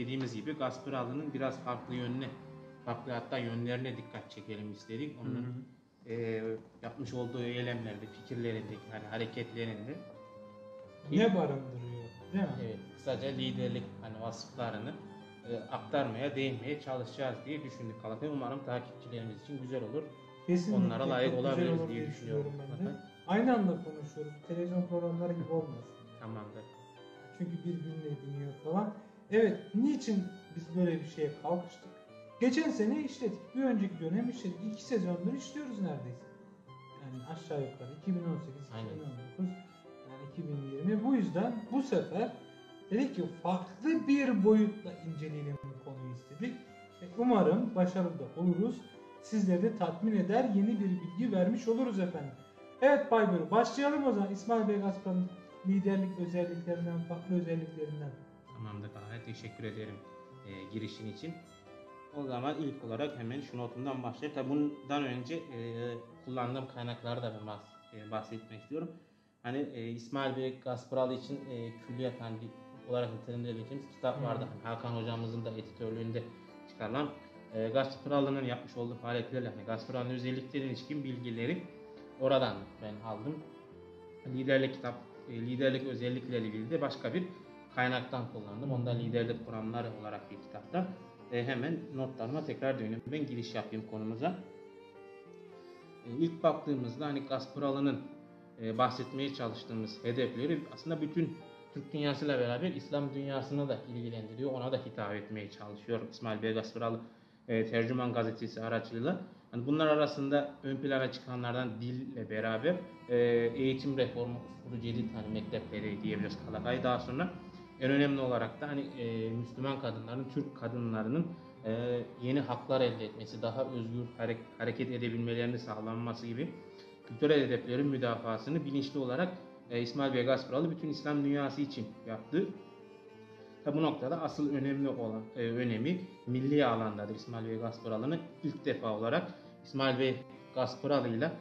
dediğimiz gibi Gasparallı'nın biraz farklı yönüne, farklı hatta yönlerine dikkat çekelim istedik. Onun yapmış olduğu eylemlerde, fikirlerindeki hani hareketlerinde ne barındırıyor, değil mi? evet, kısaca liderlik hani vasıflarını aktarmaya, değinmeye çalışacağız diye düşündük Kalakay. Umarım takipçilerimiz için güzel olur. Kesinlikle Onlara layık çok güzel olabiliriz olur diye diye düşünüyorum. ben de. Aynı anda konuşuyoruz. Televizyon programları gibi olmasın. Tamamdır. Çünkü birbirine biniyor falan. Evet, niçin biz böyle bir şeye kalkıştık? Geçen sene işledik. Bir önceki dönem işledik. 2 sezondur işliyoruz neredeyse. Yani aşağı yukarı 2018, Aynen. 2019, yani 2020. Bu yüzden bu sefer dedik ki farklı bir boyutla inceleyelim bu konuyu istedik. Ve umarım başarılı da oluruz. Sizleri de tatmin eder, yeni bir bilgi vermiş oluruz efendim. Evet Baybur, başlayalım o zaman İsmail Bey Gaspar'ın liderlik özelliklerinden, farklı özelliklerinden. Tamamdır Kalakay. Teşekkür ederim girişin için. O zaman ilk olarak hemen şu notumdan başlayayım. Tabi bundan önce kullandığım kaynakları da ben bahsetmek istiyorum. Hani İsmail Bey Gasparalı için külliyat hani olarak nitelendirebileceğimiz kitap vardı. Hakan hocamızın da editörlüğünde çıkarılan Gasparalı'nın yapmış olduğu faaliyetlerle hani Gasparalı'nın özelliklerine ilişkin bilgileri oradan ben aldım. Liderlik özellikleriyle ilgili de başka bir kaynaktan kullandım. Onda liderlik kuramları olarak bir kitapta. Hemen notlarıma tekrar dönüyorum. Ben giriş yapayım konumuza. İlk baktığımızda hani Gasparalı'nın bahsetmeye çalıştığımız hedefleri aslında bütün Türk dünyasıyla beraber İslam dünyasını da ilgilendiriyor. Ona da hitap etmeye çalışıyor İsmail Bey Gasparalı Tercüman Gazetesi aracılığıyla. Yani bunlar arasında ön plana çıkanlardan dille beraber eğitim reformu usulü cedid hani mektepleri diyebiliriz Kalakay. Daha sonra en önemli olarak da hani Müslüman kadınların, Türk kadınlarının yeni haklar elde etmesi, daha özgür hareket edebilmelerini sağlanması gibi kültürel hedeflerin müdafasını bilinçli olarak İsmail Bey Gasparalı bütün İslam dünyası için yaptı. Tabi bu noktada asıl önemli olan önemi milli alandadır. İsmail Bey Gasparalı'nın ilk defa olarak İsmail Bey Gasparalı ile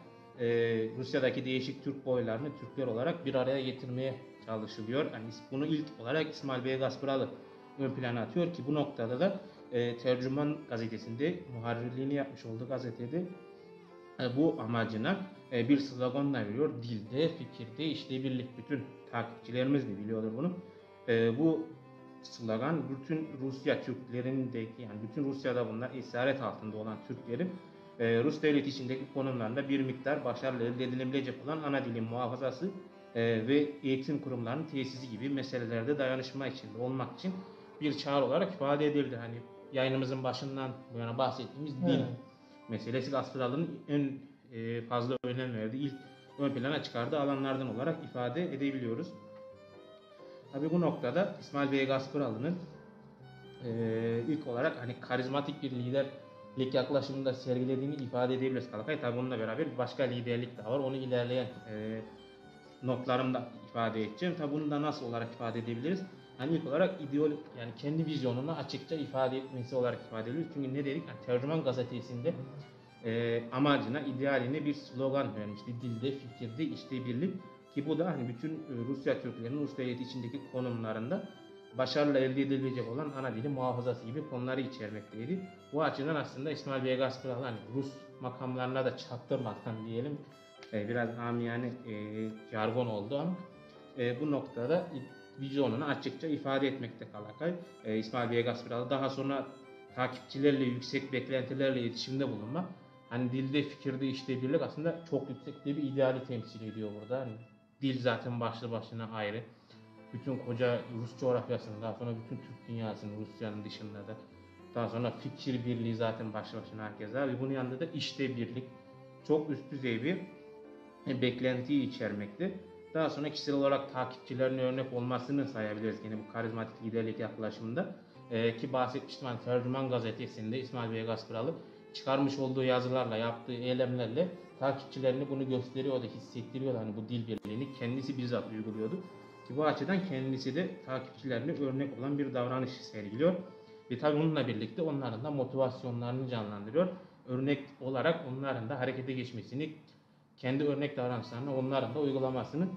Rusya'daki değişik Türk boylarını Türkler olarak bir araya getirmeye çalışılıyor. Yani bunu ilk olarak İsmail Bey Gasparalı ön plana atıyor ki bu noktada da Tercüman gazetesinde muharrirliğini yapmış olduğu gazetede bu amacına bir sloganla veriyor. Dilde, fikirde, işbirlik. Bütün takipçilerimiz de biliyorlar bunu. Bu slogan bütün Rusya Türklerindeki yani bütün Rusya'da bunlar esaret altında olan Türklerin Rus devleti içindeki konumlarında bir miktar başarılı elde edilebilecek olan ana dilin muhafazası ve eğitim kurumlarının tesisi gibi meselelerde dayanışma içinde olmak için bir çağrı olarak ifade edildi. Hani yayınımızın başından bu yana bahsettiğimiz dil meselesi Gasparalı'nın en fazla önem verdiği ilk ön plana çıkardığı alanlardan olarak ifade edebiliyoruz. Tabii bu noktada İsmail Bey Gasparalı'nın ilk olarak hani karizmatik bir liderlik yaklaşımında sergilediğini ifade edebiliriz Kalakay. Tabii bununla beraber başka liderlik de var. Onu ilerleyen notlarımda ifade edeceğim. Tabii bunu da nasıl olarak ifade edebiliriz? Yani ilk olarak yani kendi vizyonunu açıkça ifade etmesi olarak ifade ediyoruz. Çünkü ne dedik? Yani Tercüman gazetesinde amacına, idealine bir slogan vermişti. Dilde, fikirde, işbirlik. Ki bu da hani bütün Rusya Türklerinin Rus devleti içindeki konumlarında başarıyla elde edilecek olan ana dili muhafazası gibi konuları içermekteydi. Bu açıdan aslında İsmail Bey Gasparalı hani Rus makamlarına da çaktırmadan diyelim biraz amiyane jargon oldu ama bu noktada vizyonunu açıkça ifade etmekte Kalakay. İsmail Bey Gasparalı daha sonra takipçilerle yüksek beklentilerle iletişimde bulunmak hani dilde, fikirde, işbirlik aslında çok yüksek bir ideali temsil ediyor burada. Hani dil zaten başlı başına ayrı. Bütün koca Rus coğrafyasını, daha sonra bütün Türk dünyasını, Rusya'nın dışında da. Daha sonra fikir birliği zaten başlı başına herkese. Ve bunun yanında da birlik. Çok üst düzey bir beklentiyi içermekte. Daha sonra kişisel olarak takipçilerine örnek olmasını sayabiliriz yine bu karizmatik liderlik yaklaşımında. Ki bahsetmiştim hani Tercüman gazetesinde İsmail Bey Gasparalı çıkarmış olduğu yazılarla, yaptığı eylemlerle takipçilerini bunu gösteriyordu, hissettiriyordu. Hani bu dil birliğini kendisi bizzat uyguluyordu. Ki bu açıdan kendisi de takipçilerine örnek olan bir davranış sergiliyor. Ve tabii bununla birlikte onların da motivasyonlarını canlandırıyor. Örnek olarak onların da harekete geçmesini, kendi örnek davranışlarını onların da uygulamasını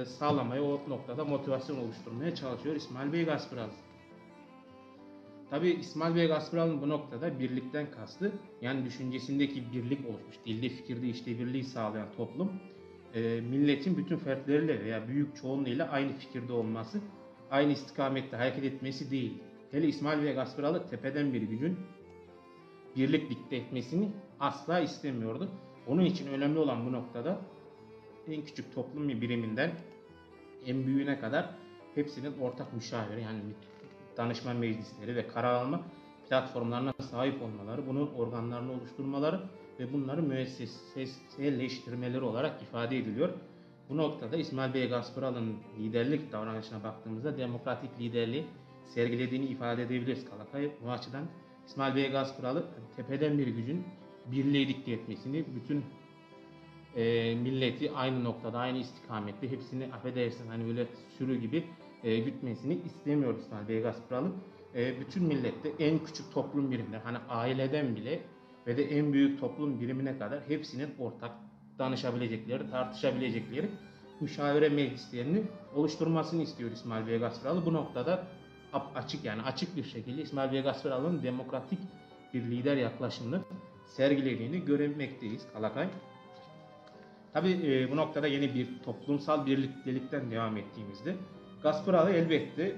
sağlamaya, o noktada motivasyon oluşturmaya çalışıyor İsmail Bey Gasparalı. Tabi İsmail Bey Gasparalı'nın bu noktada birlikten kastı, yani düşüncesindeki birlik oluşmuş, dilde fikirde işte birliği sağlayan toplum, milletin bütün fertleriyle veya büyük çoğunluğuyla aynı fikirde olması, aynı istikamette hareket etmesi değil. Hele İsmail Bey Gasparalı tepeden bir gücün birlik dikte etmesini asla istemiyordu. Onun için önemli olan bu noktada en küçük toplum biriminden en büyüğüne kadar hepsinin ortak müşaviri, yani danışma meclisleri ve karar alma platformlarına sahip olmaları, bunun organlarını oluşturmaları ve bunları müesseselleştirmeleri olarak ifade ediliyor. Bu noktada İsmail Bey Gasparalı'nın liderlik davranışına baktığımızda demokratik liderliği sergilediğini ifade edebiliriz Kalakay. Bu açıdan İsmail Bey Gasparalı tepeden bir gücün birliği dikte etmesini, bütün milleti aynı noktada, aynı istikamette, hepsini affedersin hani böyle sürü gibi gütmesini istemiyor İsmail Bey Gasparalı. Bütün millette en küçük toplum birimler, hani aileden bile ve de en büyük toplum birimine kadar hepsinin ortak danışabilecekleri, tartışabilecekleri müşavire meclislerini oluşturmasını istiyor İsmail Bey Gasparalı. Bu noktada açık, yani açık bir şekilde İsmail Bey Gasparalı'nın demokratik bir lider yaklaşımını sergilediğini görmekteyiz Kalakay. Tabi bu noktada yeni bir toplumsal birliktelikten devam ettiğimizde Gasparalı elbette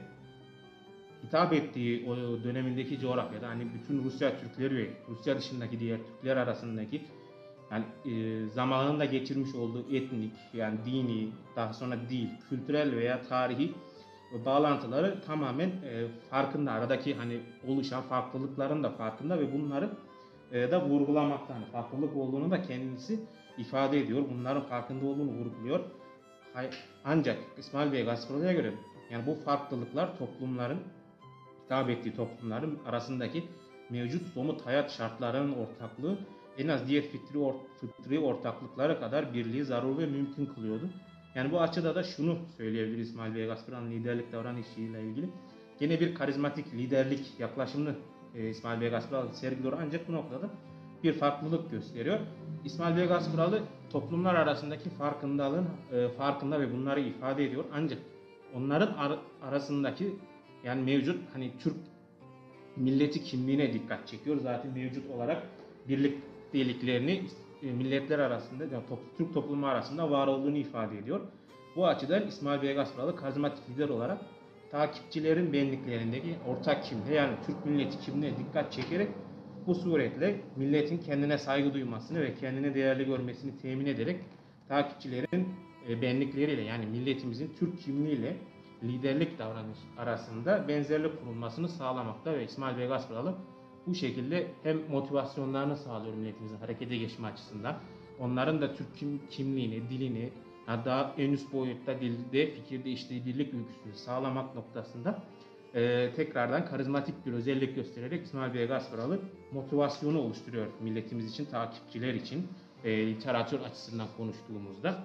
hitap ettiği o dönemindeki coğrafyada, hani bütün Rusya Türkleri ve Rusya dışındaki diğer Türkler arasındaki, yani zamanında geçirmiş olduğu etnik, yani dini, daha sonra dil, kültürel veya tarihi bağlantıları tamamen farkında. Aradaki hani oluşan farklılıkların da farkında ve bunları da vurgulamakta. Hani farklılık olduğunu da kendisi ifade ediyor. Bunların farkında olduğunu vurguluyor. Ancak İsmail Bey Gasparalı'ya göre yani bu farklılıklar toplumların, hitap ettiği toplumların arasındaki mevcut somut hayat şartlarının ortaklığı en az diğer fıtri ortaklıklara kadar birliği zaruri ve mümkün kılıyordu. Yani bu açıda da şunu söyleyebiliriz İsmail Bey Gasparalı'nın liderlik davranışıyla ilgili. Gene bir karizmatik liderlik yaklaşımını İsmail Bey Gasparalı sergiliyor, ancak bu noktada bir farklılık gösteriyor. İsmail Bey Gasparalı toplumlar arasındaki farkındalığın farkında ve bunları ifade ediyor. Ancak onların arasındaki yani mevcut hani Türk milleti kimliğine dikkat çekiyor. Zaten mevcut olarak birlikteliklerini milletler arasında, yani Türk toplumu arasında var olduğunu ifade ediyor. Bu açıdan İsmail Bey Gasparalı karizmatik lider olarak takipçilerin benliklerindeki ortak kimliğe, yani Türk milleti kimliğine dikkat çekerek bu suretle milletin kendine saygı duymasını ve kendine değerli görmesini temin ederek takipçilerin benlikleriyle, yani milletimizin Türk kimliğiyle liderlik davranış arasında benzerlik kurulmasını sağlamakta ve İsmail Bey Gasparalı bu şekilde hem motivasyonlarını sağlıyor milletimizin harekete geçme açısından, onların da Türk kimliğini, dilini, daha en üst boyutta dilde, fikirde işlevlilik ülküsünü sağlamak noktasında tekrardan karizmatik bir özellik göstererek İsmail Bey Gasparalı motivasyonu oluşturuyor milletimiz için, takipçiler için, literatür açısından konuştuğumuzda.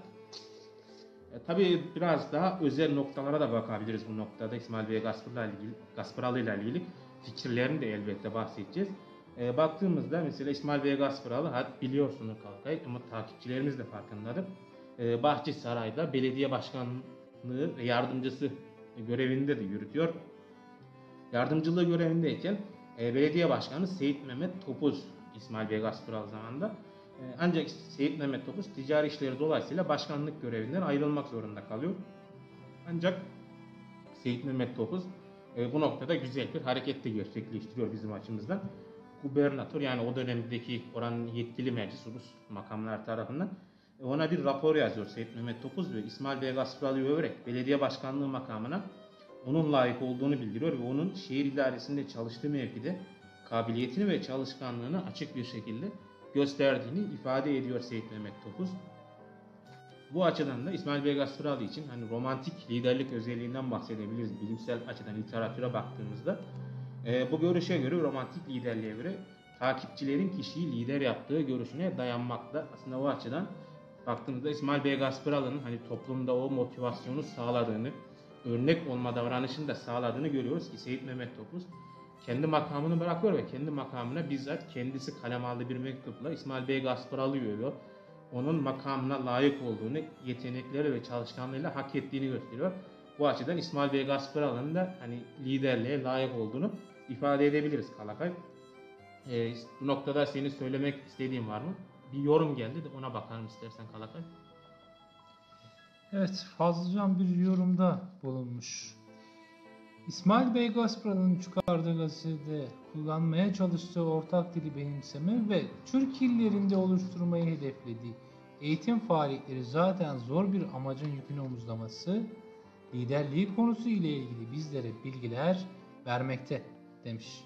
Tabii biraz daha özel noktalara da bakabiliriz bu noktada. İsmail Bey Gasparalı ile ilgili fikirlerini de elbette bahsedeceğiz. Baktığımızda mesela İsmail Bey Gasparalı, biliyorsunuz Kalkay, ama takipçilerimiz de farkındadır. Bahçesaray'da belediye başkanlığı ve yardımcısı görevinde de yürütüyor. Yardımcılığı görevindeyken belediye başkanı Seyit Mehmet Topuz İsmail Bey Gasparalı zamanında. Ancak Seyit Mehmet Topuz ticari işleri dolayısıyla başkanlık görevinden ayrılmak zorunda kalıyor. Ancak Seyit Mehmet Topuz bu noktada güzel bir hareket de gerçekleştiriyor bizim açımızdan. Gubernatör, yani o dönemdeki oranın yetkili meclis Rus makamlar tarafından ona bir rapor yazıyor Seyit Mehmet Topuz ve İsmail Bey Gasparalı'yı överek belediye başkanlığı makamına onun layık olduğunu bildiriyor ve onun şehir idaresinde çalıştığı mevkide kabiliyetini ve çalışkanlığını açık bir şekilde gösterdiğini ifade ediyor Seyit Mehmet Topuz. Bu açıdan da İsmail Bey Gasparalı için hani romantik liderlik özelliğinden bahsedebiliriz bilimsel açıdan literatüre baktığımızda. Bu görüşe göre romantik liderliğe göre takipçilerin kişiyi lider yaptığı görüşüne dayanmakta. Aslında o açıdan baktığımızda İsmail Bey Gasparalı'nın hani toplumda o motivasyonu sağladığını, örnek olma davranışını da sağladığını görüyoruz ki Seyit Mehmet Topuz kendi makamını bırakıyor ve kendi makamına bizzat kendisi kalem aldığı bir mektupla İsmail Bey Gasparalı'yı övüyor. Onun makamına layık olduğunu, yetenekleri ve çalışkanlığıyla hak ettiğini gösteriyor. Bu açıdan İsmail Bey Gasparalı'nın da hani liderliğe layık olduğunu ifade edebiliriz Kalakay. Bu noktada senin söylemek istediğin var mı? Bir yorum geldi de ona bakalım istersen Kalakay. Evet, Fazlıcan bir yorumda bulunmuş. İsmail Bey Gasparalı'nın çıkardığı gazetede kullanmaya çalıştığı ortak dili benimseme ve Türk illerinde oluşturmayı hedeflediği eğitim faaliyetleri zaten zor bir amacın yükünü omuzlaması, liderliği konusu ile ilgili bizlere bilgiler vermekte demiş.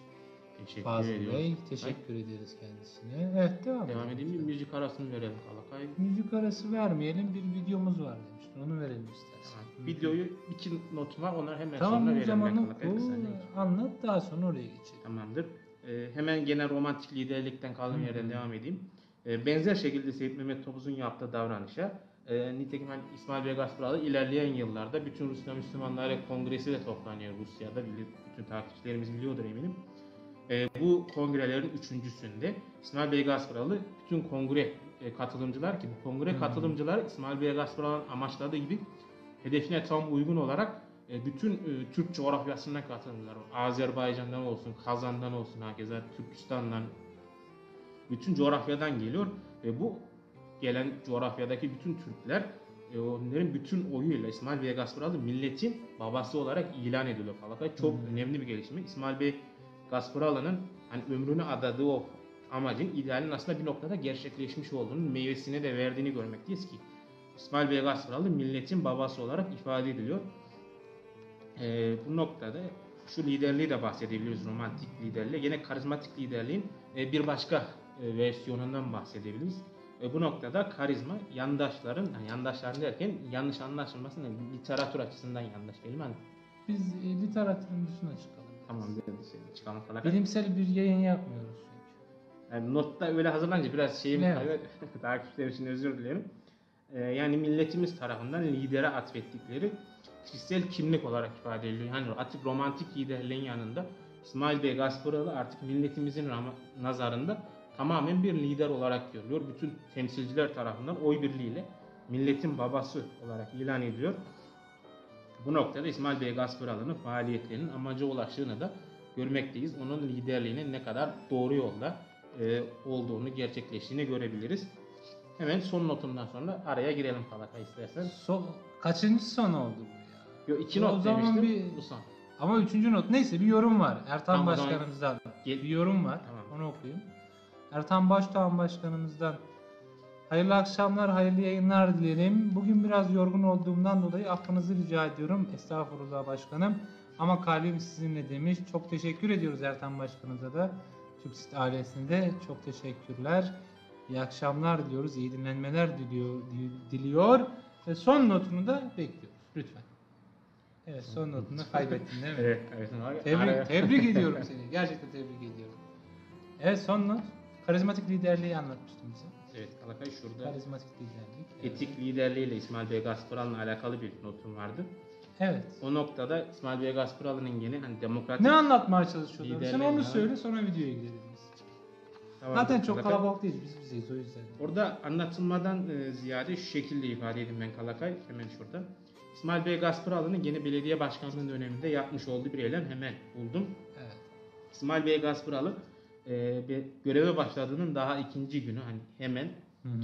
Teşekkür Fazıl ediyoruz. Bey, teşekkür ederiz kendisine. Evet, Devam edeyim mi? Müzik arasını verelim Kalakay. Müzik arası vermeyelim, bir videomuz var demiştin. Onu verelim istersen. Tamam. Videoyu iki notum var. Onları hemen Tamam, sonra o verelim. zaman Kalakay. oku, anlat, daha sonra oraya geçelim. Tamamdır. Hemen gene romantik liderlikten kaldığım yerden devam edeyim. Benzer şekilde Seyit Mehmet Topuz'un yaptığı davranışa nitekim hani İsmail Bey Gasparalı ilerleyen yıllarda bütün Rusya Müslümanları Kongresi de toplanıyor Rusya'da. Bütün takipçilerimiz biliyordur eminim. Bu kongrelerin üçüncüsünde İsmail Bey Gasparalı bütün kongre katılımcılar ki bu kongre katılımcılar İsmail Bey Gasparalı'nın amaçladığı gibi hedefine tam uygun olarak bütün Türk coğrafyasından katılımcılar. Azerbaycan'dan olsun, Kazan'dan olsun, hakeza Türkistan'dan bütün coğrafyadan geliyor ve bu gelen coğrafyadaki bütün Türkler onların bütün oyuyla İsmail Bey Gasparalı milletin babası olarak ilan ediliyor. Çok önemli bir gelişme. İsmail Bey Gasparalı'nın hani ömrünü adadığı o amacın, idealin aslında bir noktada gerçekleşmiş olduğunun meyvesini de verdiğini görmekteyiz ki İsmail Bey Gasparalı milletin babası olarak ifade ediliyor. Bu noktada şu liderliği de bahsedebiliriz, romantik liderliği. Yine karizmatik liderliğin bir başka versiyonundan bahsedebiliriz. Bu noktada karizma yandaşların, yani yandaşların derken yanlış anlaşılmasın, literatür açısından yandaş değil mi? Biz literatürün dışına çıkalım. Tamam, çıkalım falan. Bilimsel bir yayın yapmıyoruz çünkü. Yani notta öyle hazırlanınca biraz şeyim Evet. kaybet. Takipçiler için özür dilerim. Yani milletimiz tarafından lidere atfettikleri kişisel kimlik olarak ifade ediliyor. Yani artık romantik liderliğin yanında İsmail Bey Gasparalı artık milletimizin nazarında tamamen bir lider olarak görülüyor. Bütün temsilciler tarafından oy birliğiyle milletin babası olarak ilan ediliyor. Bu noktada İsmail Bey Gasparalı'nın faaliyetlerinin amaca ulaştığını da görmekteyiz. Onun liderliğinin ne kadar doğru yolda olduğunu, gerçekleştiğini görebiliriz. Hemen son notumdan sonra araya girelim Kalakay istersen. Kaçıncı son oldu bu ya? Yo, iki O not zaman demiştim. Bu son. Ama üçüncü not. Neyse, bir yorum var. Ertan Tamam, o zaman Başkanımızdan. Bir yorum var. Tamam. Onu okuyayım. Ertan Başdoğan Başkanımızdan. Hayırlı akşamlar, hayırlı yayınlar dilerim. Bugün biraz yorgun olduğumdan dolayı affınızı rica ediyorum. Estağfurullah başkanım. Ama kalbim sizinle demiş. Çok teşekkür ediyoruz Ertan Başkanımıza da. Türksit ailesinde çok teşekkürler. İyi akşamlar diliyoruz. İyi dinlenmeler diliyor. Ve son notunu da bekliyoruz. Lütfen. Evet, son notunu kaybettin değil mi? Evet, Tebrik ediyorum seni. Gerçekten tebrik ediyorum. Evet, son not. Karizmatik liderliği anlatmıştım bize. Evet, Kalakay şurada Karizmatik liderlik. etik liderliğiyle İsmail Bey Gasparalı'nın alakalı bir notum vardı. Evet. O noktada İsmail Bey Gasparalı'nın yine hani demokratik Ne anlatmaya çalışıyorlar? Sen liderliğin onu ya. söyle, sonra videoya gidelim biz. Tamam, Zaten çok Kalakay. kalabalık değiliz, biz bizeyiz o yüzden. Orada anlatılmadan ziyade şu şekilde ifade edeyim ben Kalakay, hemen şurada. İsmail Bey Gasparalı'nın yeni belediye başkanlığı döneminde yapmış olduğu bir eylem hemen buldum. Evet. İsmail Bey Gasparalı göreve başladığının daha ikinci günü hani hemen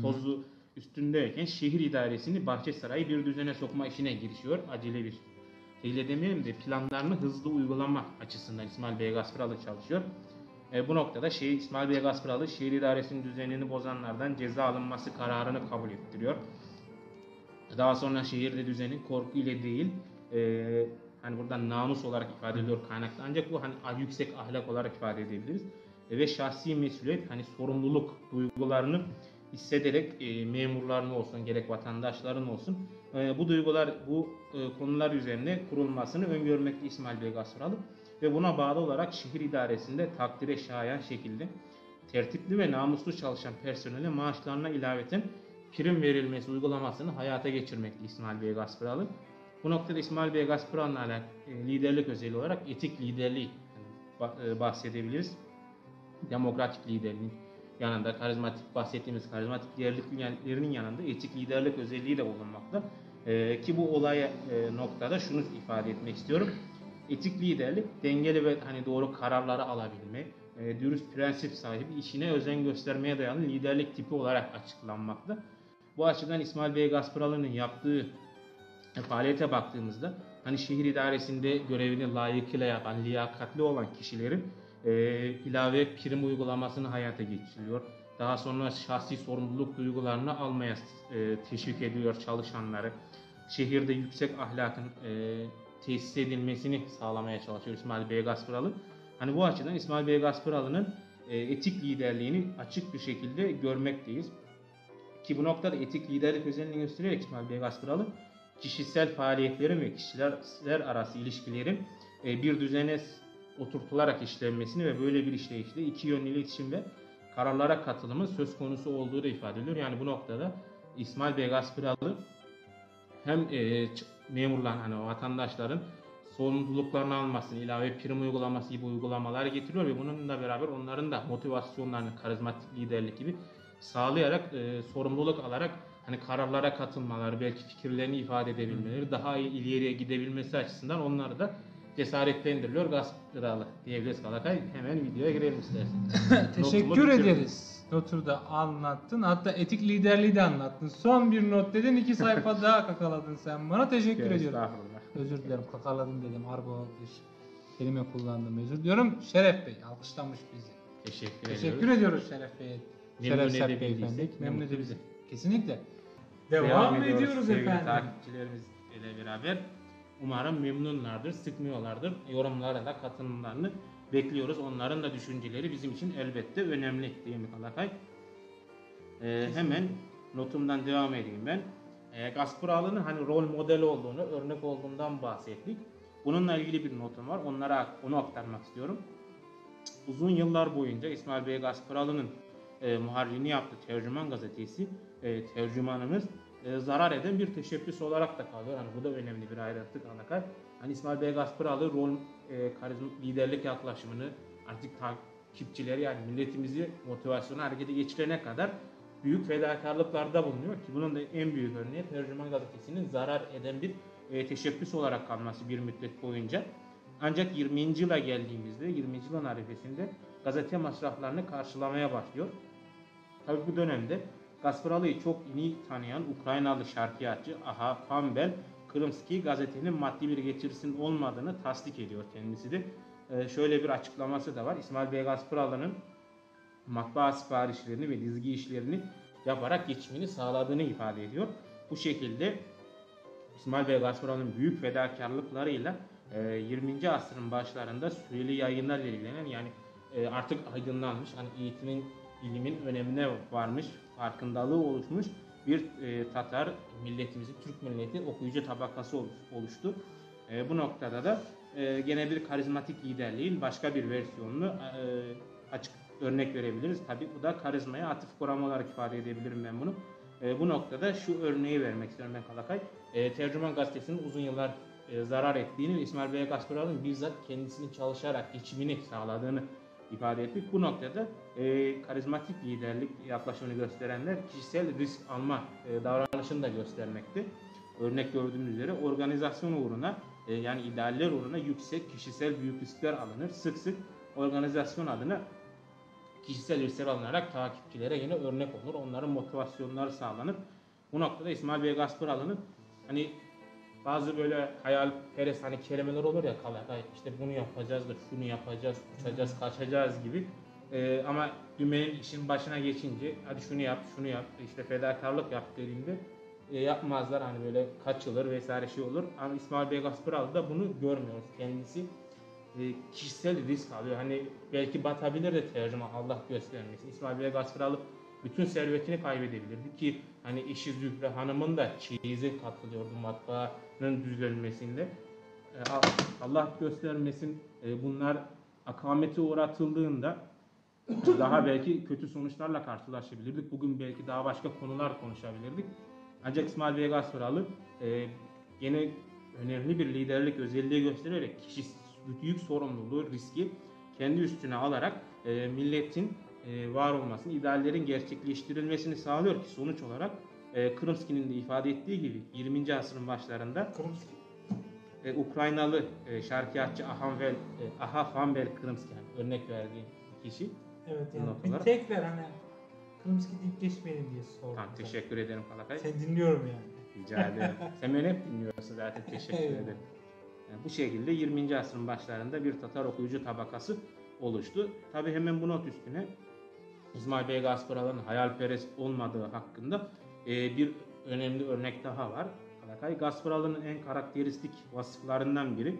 tozu üstündeyken şehir idaresini Bahçesaray'ı bir düzene sokma işine girişiyor. Acele bir şekilde demeyelim de planlarını hızlı uygulama açısından İsmail Bey Gasparalı çalışıyor. Bu noktada İsmail Bey Gasparalı şehir idaresinin düzenini bozanlardan ceza alınması kararını kabul ettiriyor. Daha sonra şehirde düzenin korku ile değil hani buradan namus olarak ifade ediliyor kaynaklı. Ancak bu hani yüksek ahlak olarak ifade edebiliriz. Ve şahsi mesuliyet hani sorumluluk duygularını hissederek memurların olsun gerek vatandaşların olsun bu konular üzerine kurulmasını öngörmekte İsmail Bey Gasparalı ve buna bağlı olarak şehir idaresinde takdire şayan şekilde tertipli ve namuslu çalışan personele maaşlarına ilaveten prim verilmesi uygulamasını hayata geçirmekte İsmail Bey Gasparalı. Bu noktada İsmail Bey Gasparalı'nın liderlik özelliği olarak etik liderliği bahsedebiliriz. Demokratik liderliğin yanında bahsettiğimiz karizmatik liderliklerin yanında etik liderlik özelliği de bulunmakta. Ki bu olay noktada şunu ifade etmek istiyorum. Etik liderlik dengeli ve hani doğru kararları alabilme, dürüst prensip sahibi, işine özen göstermeye dayalı liderlik tipi olarak açıklanmakta. Bu açıdan İsmail Bey Gaspıralı'nın yaptığı faaliyete baktığımızda hani şehir idaresinde görevini layıkıyla yapan, liyakatli olan kişilerin ilave prim uygulamasını hayata geçiriyor. Daha sonra şahsi sorumluluk duygularını almaya teşvik ediyor çalışanları. Şehirde yüksek ahlakın tesis edilmesini sağlamaya çalışıyor İsmail Bey Gaspıralı. Hani bu açıdan İsmail Bey Gaspıralı'nın etik liderliğini açık bir şekilde görmekteyiz. Ki bu noktada etik liderlik özelliğini göstererek İsmail Bey Gaspıralı kişisel faaliyetlerin ve kişiler arası ilişkilerin bir düzene oturtularak işlenmesini ve böyle bir işleyişte iki yönlü iletişim ve kararlara katılımın söz konusu olduğu da ifade ediliyor. Yani bu noktada İsmail Bey Gaspıralı hem memurların hani o vatandaşların sorumluluklarını almasını, ilave prim uygulaması gibi uygulamalar getiriyor ve bununla beraber onların da motivasyonlarını karizmatik liderlik gibi sağlayarak sorumluluk alarak hani kararlara katılmaları, belki fikirlerini ifade edebilmeleri, daha iyi ileriye gidebilmesi açısından onları da cesaretlendiriliyor. Gaspıralı diyebiliriz Kalakay. Hemen videoya girelim istersen. Teşekkür ederiz. Notu da anlattın. Hatta etik liderliği de anlattın. Son bir not dedin. 2 sayfa daha kakaladın sen bana. Teşekkür ediyorum. Özür dilerim. Kakaladım dedim. Argo bir kelime kullandım. Özür diliyorum. Şeref Bey alkışlamış bizi. Teşekkür ediyoruz Şeref Bey'e. Şeref Serp Beyefendi. Memnun edebiliriz. Kesinlikle. Devam ediyoruz efendim. Takipçilerimizle beraber umarım memnunlardır, sıkmıyorlardır. Yorumlara da katılımlarını bekliyoruz. Onların da düşünceleri bizim için elbette önemli değil mi Kalakay? Hemen notumdan devam edeyim ben. Gaspıralı'nın hani rol model olduğunu, örnek olduğundan bahsettik. Bununla ilgili bir notum var. Onu aktarmak istiyorum. Uzun yıllar boyunca İsmail Bey Gaspıralı'nın muharririni yaptığı Tercüman gazetesi, tercümanımız zarar eden bir teşebbüs olarak da kalıyor. Hani bu da önemli bir ayrıntı Kalakay. Hani İsmail Bey Gaspıralı karizma liderlik yaklaşımını artık takipçileri yani milletimizi motivasyonu harekete geçirene kadar büyük fedakarlıklarda bulunuyor ki bunun da en büyük örneği Tercüman gazetesinin zarar eden bir teşebbüs olarak kalması bir müddet boyunca. Ancak 20. yıla geldiğimizde 20. yılın arifesinde gazete masraflarını karşılamaya başlıyor. Tabi bu dönemde Gaspıralı'yı çok iyi tanıyan Ukraynalı şarkiyatçı Aha Pambel Krımski gazetenin maddi bir getirisinin olmadığını tasdik ediyor kendisi de. Şöyle bir açıklaması da var. İsmail Bey Gaspıralı'nın matbaa siparişlerini ve dizgi işlerini yaparak geçimini sağladığını ifade ediyor. Bu şekilde İsmail Bey Gaspıralı'nın büyük fedakarlıklarıyla 20. asrın başlarında süreli yayınlarla ilgilenen yani artık aydınlanmış hani eğitimin bilimin önemine varmış, farkındalığı oluşmuş bir Tatar milletimizi, Türk milleti okuyucu tabakası oluştu. Bu noktada da gene bir karizmatik liderliğin başka bir versiyonunu açık örnek verebiliriz. Tabi bu da karizmaya atıf kuram olarak ifade edebilirim ben bunu. Bu noktada şu örneği vermek istiyorum ben Kalakay. Tercüman gazetesinin uzun yıllar zarar ettiğini ve İsmail Bey Gaspıralı'nın bizzat kendisinin çalışarak geçimini sağladığını ifade ettik. Bu noktada karizmatik liderlik yaklaşımını gösterenler kişisel risk alma davranışını da göstermekte. Örnek gördüğümüz üzere organizasyon uğruna yani idealler uğruna yüksek kişisel büyük riskler alınır. Sık sık organizasyon adına kişisel riskler alınarak takipçilere yine örnek olur. Onların motivasyonları sağlanır. Bu noktada İsmail Bey Gaspıralı'nın hani bazı böyle hayalperest hani kelimeler olur ya Kalakay işte bunu yapacağız da şunu yapacağız, uçacağız, kaçacağız gibi. Ama dümenin işin başına geçince hadi şunu yap, şunu yap, işte fedakarlık yap dediğinde yapmazlar hani böyle kaçılır vesaire şey olur. Ama İsmail Bey Gaspıralı da bunu görmüyoruz. Kendisi kişisel risk alıyor. Hani belki batabilir de tercüman Allah göstermesin. İsmail Bey Gaspıralı bütün servetini kaybedebilirdi ki hani eşi Zühre Hanım'ın da çeyizi katılıyordu matbaanın düzenlemesinde. Allah göstermesin bunlar akamete uğratıldığında daha belki kötü sonuçlarla karşılaşabilirdik. Bugün belki daha başka konular konuşabilirdik. Ancak İsmail Bey Gaspıralı yine önemli bir liderlik özelliği göstererek büyük sorumluluğu, riski kendi üstüne alarak milletin var olmasını, ideallerin gerçekleştirilmesini sağlıyor ki sonuç olarak Krımski'nin de ifade ettiği gibi 20. asrın başlarında Ukraynalı şarkiyatçı Aha Van Kırımski, yani örnek verdiğim kişi. Evet Bu yani not bir olarak. tek ver hani Kırmızı deyip geçmeyelim diye sordum. Tamam, teşekkür ederim Kalakay. Sen dinliyorum yani. Rica ederim. Sen beni hep dinliyorsun zaten, teşekkür Eyvallah. ederim. Yani bu şekilde 20. asrın başlarında bir Tatar okuyucu tabakası oluştu. Tabi hemen bu not üstüne İsmail Bey Gasparalı'nın hayalperest olmadığı hakkında bir önemli örnek daha var. Kalakay, Gasparalı'nın en karakteristik vasıflarından biri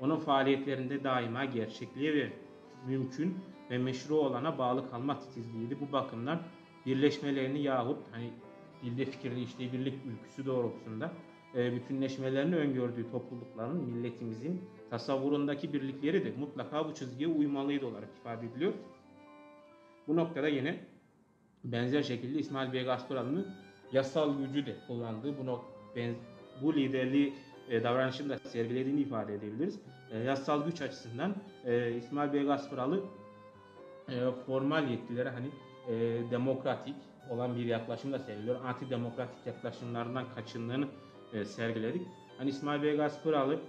onun faaliyetlerinde daima gerçekliğe ve mümkün ve meşru olana bağlı kalma titizliğiydi. Bu bakımdan birleşmelerini yahut hani dilde fikirde işte birlik ülküsü doğrultusunda bütünleşmelerini öngördüğü toplulukların milletimizin tasavvurundaki birlikleri de mutlaka bu çizgiye uymalıydı olarak ifade ediliyor. Bu noktada yine benzer şekilde İsmail Bey Gasparalı'nın yasal gücü de kullandığı bu liderliği davranışını da sergilediğini ifade edebiliriz. Yasal güç açısından İsmail Bey Gasparalı formal yetkileri hani demokratik olan bir yaklaşımda sergiliyor. Antidemokratik yaklaşımlardan kaçındığını sergiledik. Hani İsmail Bey Gasparalı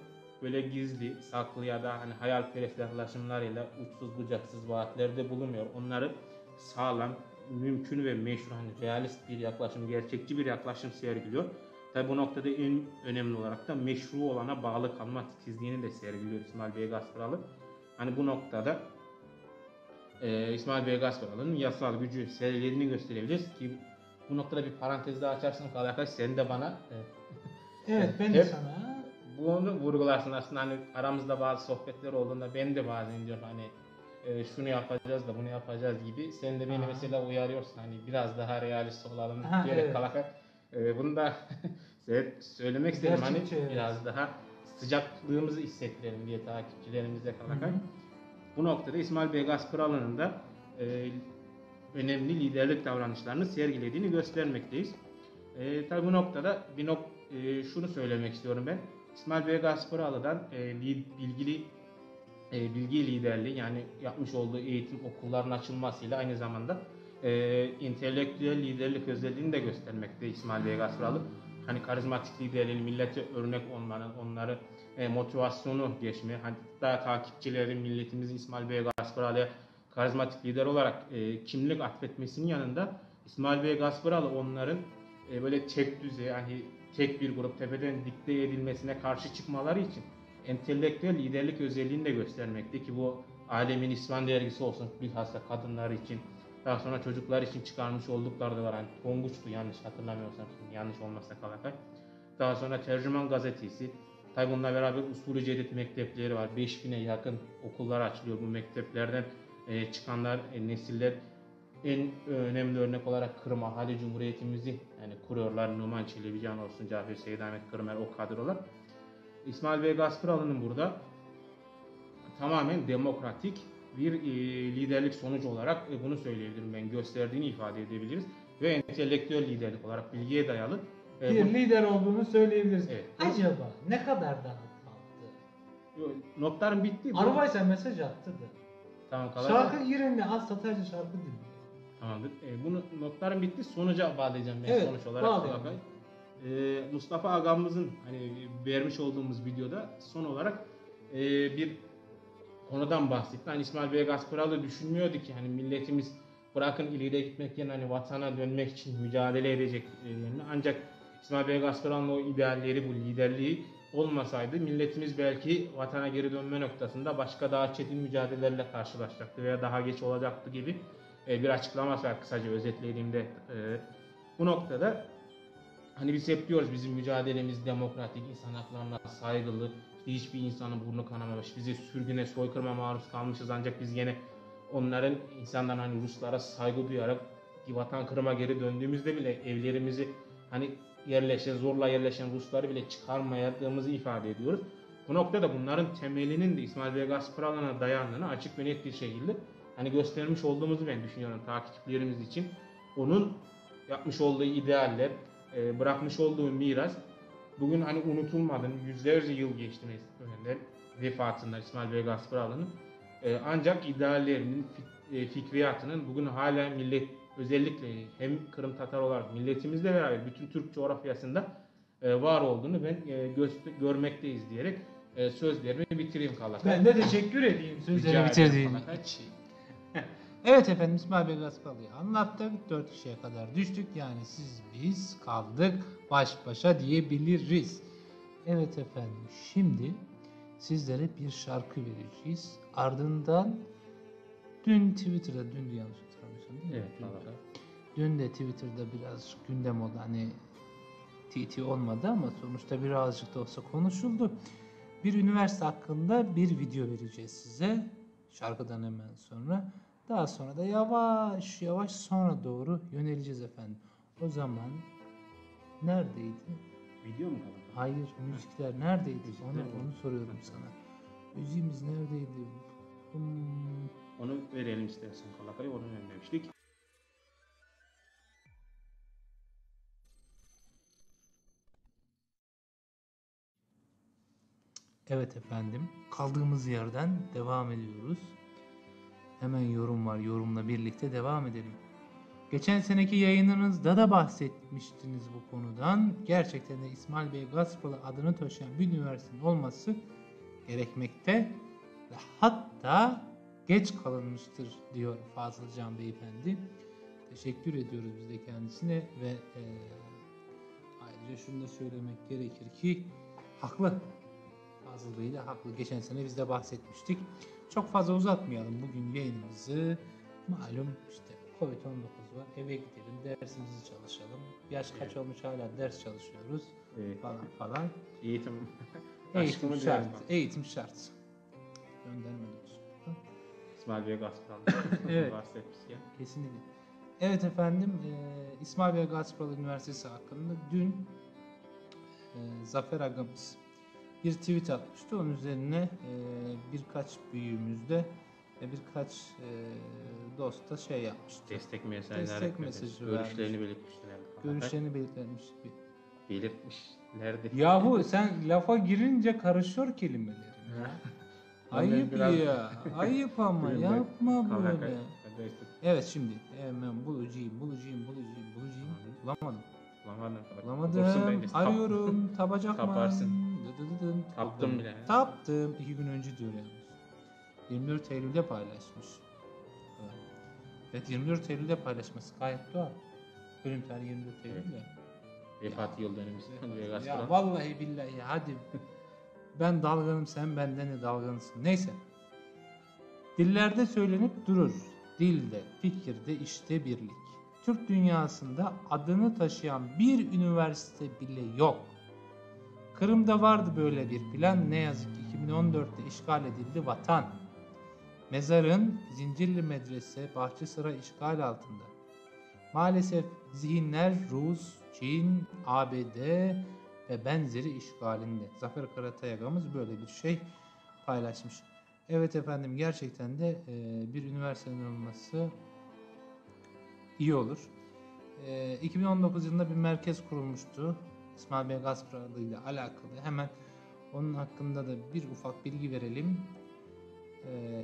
böyle gizli, saklı ya da hani hayalperest yaklaşımlarıyla uçsuz bucaksız vaatlerde bulunmuyor. Onları sağlam, mümkün ve meşru, hani realist bir yaklaşım, gerçekçi bir yaklaşım sergiliyor. Tabi bu noktada en önemli olarak da meşru olana bağlı kalma titizliğini de sergiliyor İsmail Bey Gasparalı. Hani bu noktada İsmail Bey Gasparalı'nın yasal gücü sergilediğini gösterebiliriz ki bu noktada bir parantez daha açarsan Kalakay, sen de bana Evet ben de sana bunu vurgularsın aslında, hani aramızda bazı sohbetler olduğunda ben de bazen diyorum hani şunu yapacağız da bunu yapacağız gibi, sen de beni mesela uyarıyorsun hani biraz daha realist olalım diyerek evet. Kalakay. Bunu da söylemek istedim hani Gerçekçi, biraz daha sıcaklığımızı hissettirelim diye takipçilerimize Kalakay. Hı. Bu noktada İsmail Bey Gasparalı'nın da önemli liderlik davranışlarını sergilediğini göstermekteyiz. Tabi bu noktada şunu söylemek istiyorum ben. İsmail Bey Gasparalı'dan bilgi liderliği, yani yapmış olduğu eğitim okullarının açılmasıyla aynı zamanda entelektüel liderlik özelliğini de göstermekte İsmail Bey Gasparalı. Hani karizmatik liderliğin, millete örnek olmanın, onları motivasyonu geçme, hani daha takipçilerin, milletimizin İsmail Bey Gasparalı'ya karizmatik lider olarak kimlik atfetmesinin yanında İsmail Bey Gasparalı onların böyle tek düze, yani tek bir grup tepeden dikte edilmesine karşı çıkmaları için entelektüel liderlik özelliğini de göstermekte ki bu Alemin İslam dergisi olsun, bilhassa kadınlar için, daha sonra çocuklar için çıkarmış oldukları da var. Hani Tonguç'tu yanlış hatırlamıyorsam, yanlış olmazsa Kalakay. Daha sonra Tercüman gazetesi. Tabi bununla beraber usulü cedid mektepleri var. 5000'e yakın okullar açılıyor bu mekteplerden. Çıkanlar, nesiller en önemli örnek olarak Kırım Ahali Cumhuriyetimizi yani kuruyorlar. Numan Çelebi, Can olsun, Cafer Seyit Ahmet Kırmer, o kadrolar. İsmail Bey Gasparalı'nın burada tamamen demokratik bir liderlik sonucu olarak bunu söyleyebilirim ben, gösterdiğini ifade edebiliriz. Ve entelektüel liderlik olarak bilgiye dayalı bir lider olduğunu söyleyebiliriz. Evet. Acaba ne kadar daha kaldı? Notlarım bitti. Arabaya mesaj attı da. Tamam, Şarkı yerine az satarca şarkı dinliyor. Tamamdır. Bunu notlarım bitti. Sonuca bağlayacağım ben, Evet, sonuç olarak. bağlayalım. Mustafa Agamızın hani vermiş olduğumuz videoda son olarak bir konudan bahsetti. Hani İsmail Bey Gasparalı düşünmüyordu ki hani milletimiz bırakın ileriye gitmek yerine hani vatana dönmek için mücadele edecek yerine. Ancak İsmail Bey Gasparalı'nın o idealleri, bu liderliği olmasaydı milletimiz belki vatana geri dönme noktasında başka daha çetin mücadelelerle karşılaşacaktı veya daha geç olacaktı gibi bir açıklaması var, kısaca özetlediğimde. Bu noktada hani biz hep diyoruz bizim mücadelemiz demokratik, insan haklarına saygılı, hiçbir insanın burnu kanamamış, bizi sürgüne, soykırıma maruz kalmışız, ancak biz yine onların, insanların hani Ruslara saygı duyarak vatan kırıma geri döndüğümüzde bile evlerimizi hani zorla yerleşen Rusları bile çıkarmayadığımızı ifade ediyoruz. Bu noktada bunların temelinin de İsmail Bey Gasparalı'na dayandığını açık ve net bir şekilde hani göstermiş olduğumuzu ben düşünüyorum takipçilerimiz için. Onun yapmış olduğu idealler, bırakmış olduğu miras bugün hani unutulmadan yüzlerce yıl geçti önünden vefatından İsmail Bey Gasparalı'nın. Ancak ideallerinin, fikriyatının bugün hala millet, özellikle hem Kırım Tatar olarak milletimizle beraber bütün Türk coğrafyasında var olduğunu ben görmekteyiz diyerek sözlerimi bitireyim Kala. Ben de teşekkür edeyim Rica sözleri ederim bitirdiğin Kala. için. Evet efendim, İsmail Bey Gaspalı'yı anlattık. 4 kişiye kadar düştük. Yani siz biz kaldık baş başa diyebiliriz. Evet efendim, şimdi sizlere bir şarkı vereceğiz. Ardından dün Twitter'da, dün yanlış hatırlamıyorsam değil mi? Evet, Kala. Dün de Twitter'da biraz gündem oldu. Hani TT olmadı ama sonuçta birazcık da olsa konuşuldu. Bir üniversite hakkında bir video vereceğiz size. Şarkıdan hemen sonra. Daha sonra da yavaş yavaş sonra doğru yöneleceğiz efendim. O zaman neredeydi? Video mu Kala? Hayır, müzikler neredeydi? Müzikler Onu, mi? onu soruyorum sana. Müziğimiz neredeydi? Onu verelim istersen Kala. Onu önlemiştik. Evet efendim, kaldığımız yerden devam ediyoruz. Hemen yorum var, yorumla birlikte devam edelim. Geçen seneki yayınınızda da bahsetmiştiniz bu konudan. Gerçekten de İsmail Bey Gaspalı adını taşıyan bir üniversitenin olması gerekmekte ve hatta geç kalınmıştır diyor Fazılcan Beyefendi. Teşekkür ediyoruz biz de kendisine ve ayrıca şunu da söylemek gerekir ki haklı. Fazıl Bey de haklı. Geçen sene biz de bahsetmiştik. Çok fazla uzatmayalım bugün yayınımızı. Malum işte Covid-19 var. Eve gidelim, dersimizi çalışalım. Yaş kaç Evet. olmuş hala ders çalışıyoruz Evet. falan. Eğitim. Eğitim Aşkımı şart. diyorum. Eğitim şart. Göndermedik. İsmail Bey Gaspalı'dan Evet. bahsetmişken. Kesinlikle. Evet efendim, İsmail Bey Gaspalı Üniversitesi hakkında dün Zafer Agamız bir tweet atmıştı. Onun üzerine birkaç büyüğümüz de birkaç dost da şey yapmıştı. Destek mesajları Destek etmedi. mesajı Görüşlerini vermiş. belirtmişler. Görüşlerini belirtmiş. Belirtmişlerdi. Yahu sen lafa girince karışıyor kelimelerin. Ayıp biraz- ya. Ayıp ama Bilmiyorum, yapma Kala- böyle. Kala- Evet şimdi hemen bulacağım. Bulamadım. Bulursun bence. Arıyorum. Tabacakman. Taparsın. Dıdıdıdın. Taptım Buldum. bile. Taptım. 2 gün önce diyor yalnız. 24 Eylül'de paylaşmış. Evet 24 Eylül'de paylaşması gayet doğal. Ölüm tarihi 24 Eylül'de. Vefat yıl dönümümüzde. Ya vallahi billahi hadi. Ben dalganım, sen benden de dalgansın. Neyse. Dillerde söylenip durur. Dilde, fikirde işte birlik. Türk dünyasında adını taşıyan bir üniversite bile yok. Kırım'da vardı böyle bir plan. Ne yazık ki 2014'te işgal edildi vatan. Mezarın Zincirli Medrese Bahçesaray işgal altında. Maalesef zihinler Rus, Çin, ABD ve benzeri işgalinde. Zafer Karatayaga'mız böyle bir şey paylaşmış. Evet efendim, gerçekten de bir üniversitenin olması iyi olur. 2019 yılında bir merkez kurulmuştu. İsmail Bey Gaspalı ile alakalı. Hemen onun hakkında da bir ufak bilgi verelim.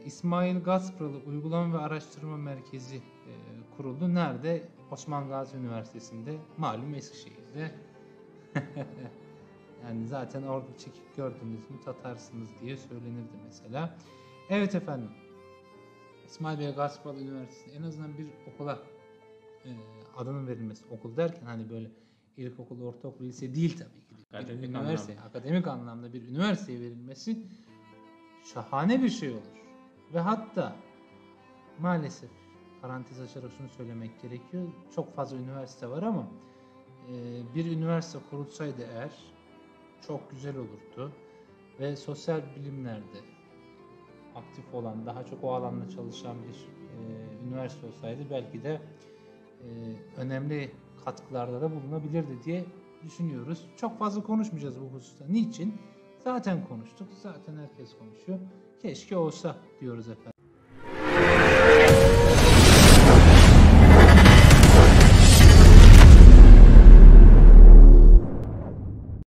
İsmail Gaspalı Uygulama ve Araştırma Merkezi kuruldu. Nerede? Osman Gazi Üniversitesi'nde. Malum Eskişehir'de. Yani zaten orada çekip gördünüz mü tatarsınız diye söylenirdi mesela. Evet efendim. İsmail Bey Gaspalı Üniversitesi en azından bir okula adının verilmesi. Okul derken hani böyle ilkokul, ortaokul, lise değil tabii ki. Akademik Bir üniversite, anlamda. akademik anlamda bir üniversiteye verilmesi şahane bir şey olur. Ve hatta maalesef parantez açarak şunu söylemek gerekiyor. Çok fazla üniversite var ama bir üniversite kurulsaydı eğer çok güzel olurdu. Ve sosyal bilimlerde aktif olan, daha çok o alanda çalışan bir üniversite olsaydı belki de önemli katkılarda da bulunabilirdi diye düşünüyoruz. Çok fazla konuşmayacağız bu hususta. Niçin? Zaten konuştuk. Zaten herkes konuşuyor. Keşke olsa diyoruz efendim.